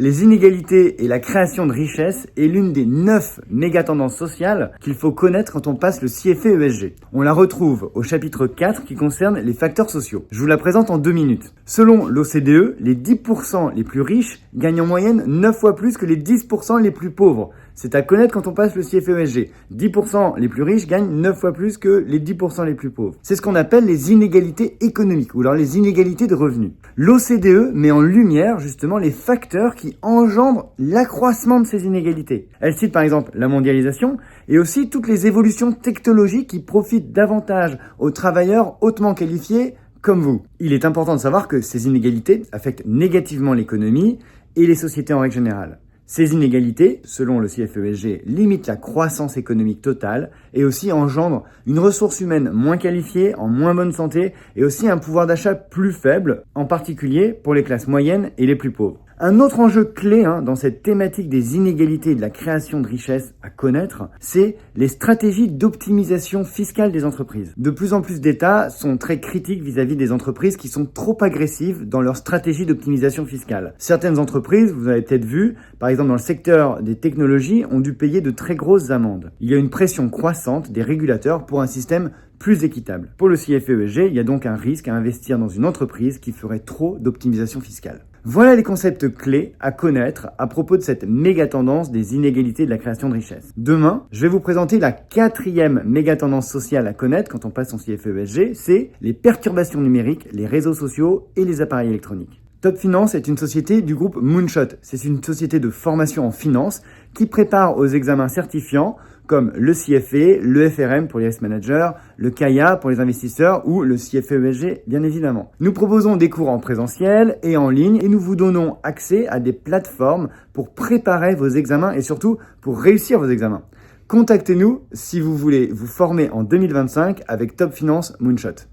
Les inégalités et la création de richesse est l'une des 9 méga-tendances sociales qu'il faut connaître quand on passe le CFA ESG. On la retrouve au chapitre 4 qui concerne les facteurs sociaux. Je vous la présente en 2 minutes. Selon l'OCDE, les 10% les plus riches gagnent en moyenne 9 fois plus que les 10% les plus pauvres. C'est à connaître quand on passe le CFA ESG. 10% les plus riches gagnent 9 fois plus que les 10% les plus pauvres. C'est ce qu'on appelle les inégalités économiques ou alors les inégalités de revenus. L'OCDE met en lumière justement les facteurs qui engendrent l'accroissement de ces inégalités. Elle cite par exemple la mondialisation et aussi toutes les évolutions technologiques qui profitent davantage aux travailleurs hautement qualifiés comme vous. Il est important de savoir que ces inégalités affectent négativement l'économie et les sociétés en règle générale. Ces inégalités, selon le CFA ESG, limitent la croissance économique totale et aussi engendrent une ressource humaine moins qualifiée, en moins bonne santé et aussi un pouvoir d'achat plus faible, en particulier pour les classes moyennes et les plus pauvres. Un autre enjeu clé dans cette thématique des inégalités et de la création de richesse à connaître, c'est les stratégies d'optimisation fiscale des entreprises. De plus en plus d'États sont très critiques vis-à-vis des entreprises qui sont trop agressives dans leur stratégie d'optimisation fiscale. Certaines entreprises, vous avez peut-être vu, par exemple dans le secteur des technologies, ont dû payer de très grosses amendes. Il y a une pression croissante des régulateurs pour un système plus équitable. Pour le CFA ESG, il y a donc un risque à investir dans une entreprise qui ferait trop d'optimisation fiscale. Voilà les concepts clés à connaître à propos de cette méga tendance des inégalités de la création de richesse. Demain, je vais vous présenter la 4e méga tendance sociale à connaître quand on passe son CFA ESG, c'est les perturbations numériques, les réseaux sociaux et les appareils électroniques. Top Finance est une société du groupe Moonshot. C'est une société de formation en finance qui prépare aux examens certifiants comme le CFA, le FRM pour les risk managers, le CAIA pour les investisseurs ou le CFA ESG bien évidemment. Nous proposons des cours en présentiel et en ligne et nous vous donnons accès à des plateformes pour préparer vos examens et surtout pour réussir vos examens. Contactez-nous si vous voulez vous former en 2025 avec Top Finance Moonshot.